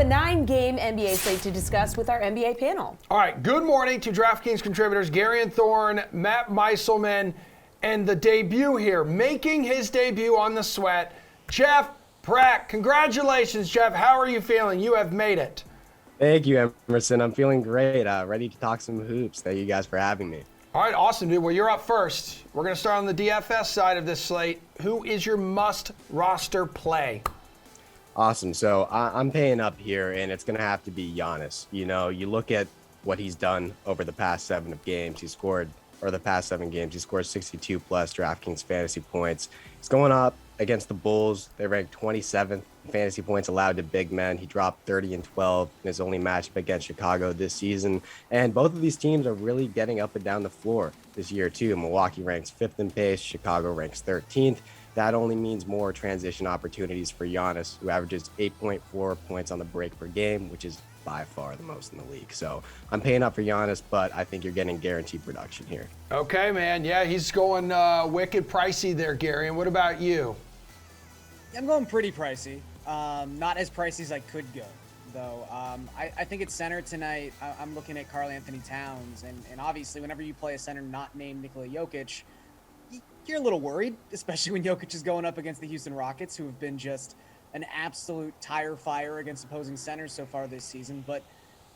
a 9-game NBA slate to discuss with our NBA panel. All right, good morning to DraftKings contributors Garion Thorne, Matt Meiselman, and the debut here, making his debut on the Sweat, Jeff Pratt. Congratulations, Jeff. How are you feeling? You have made it. Thank you, Emerson. I'm feeling great. Ready to talk some hoops. Thank you guys for having me. All right, awesome, dude. Well, you're up first. We're going to start on the DFS side of this slate. Who is your must-roster play? Awesome. So I'm paying up here, and it's going to have to be Giannis. You know, you look at what he's done over the past 7 games. He scored 62 plus DraftKings fantasy points. He's going up against the Bulls. They ranked 27th in fantasy points allowed to big men. He dropped 30 and 12 in his only matchup against Chicago this season. And both of these teams are really getting up and down the floor this year too. Milwaukee ranks 5th in pace. Chicago ranks 13th. That only means more transition opportunities for Giannis, who averages 8.4 points on the break per game, which is by far the most in the league. So I'm paying up for Giannis, but I think you're getting guaranteed production here. Okay, man. Yeah, he's going wicked pricey there, Gary. And what about you? I'm going pretty pricey. Not as pricey as I could go, though. I think at center tonight, I'm looking at Karl-Anthony Towns. And obviously, whenever you play a center not named Nikola Jokic, you're a little worried, especially when Jokic is going up against the Houston Rockets, who have been just an absolute tire fire against opposing centers so far this season. But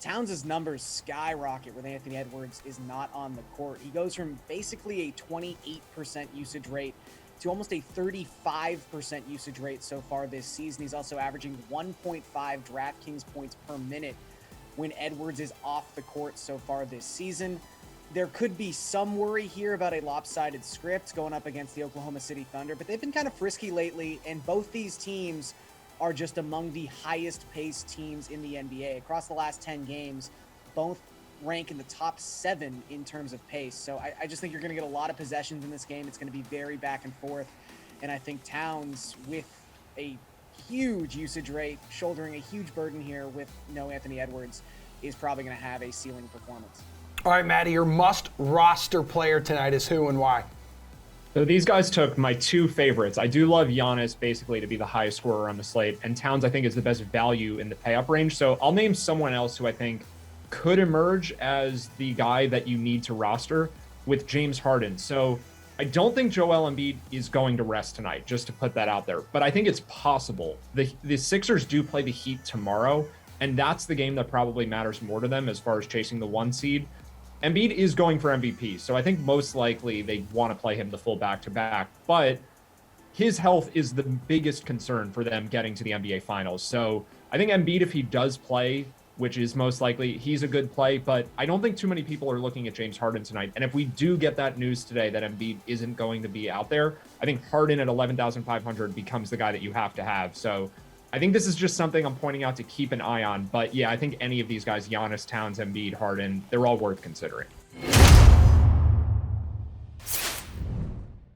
Towns' numbers skyrocket when Anthony Edwards is not on the court. He goes from basically a 28% usage rate to almost a 35% usage rate so far this season. He's also averaging 1.5 DraftKings points per minute when Edwards is off the court so far this season. There could be some worry here about a lopsided script going up against the Oklahoma City Thunder, but they've been kind of frisky lately, and both these teams are just among the highest paced teams in the NBA. Across the last 10 games, both rank in the top 7 in terms of pace. So I just think you're going to get a lot of possessions in this game. It's going to be very back and forth. And I think Towns, with a huge usage rate, shouldering a huge burden here with no Anthony Edwards, is probably going to have a ceiling performance. All right, Matty, your must-roster player tonight is who and why? So these guys took my 2 favorites. I do love Giannis basically to be the highest scorer on the slate, and Towns I think is the best value in the pay-up range. So I'll name someone else who I think could emerge as the guy that you need to roster with James Harden. So I don't think Joel Embiid is going to rest tonight, just to put that out there. But I think it's possible. The Sixers do play the Heat tomorrow, and that's the game that probably matters more to them as far as chasing the 1 seed. Embiid is going for MVP, so I think most likely they want to play him the full back-to-back, but his health is the biggest concern for them getting to the NBA Finals. So I think Embiid, if he does play, which is most likely, he's a good play, but I don't think too many people are looking at James Harden tonight. And if we do get that news today that Embiid isn't going to be out there, I think Harden at 11,500 becomes the guy that you have to have. So I think this is just something I'm pointing out to keep an eye on. But yeah, I think any of these guys, Giannis, Towns, Embiid, Harden, they're all worth considering.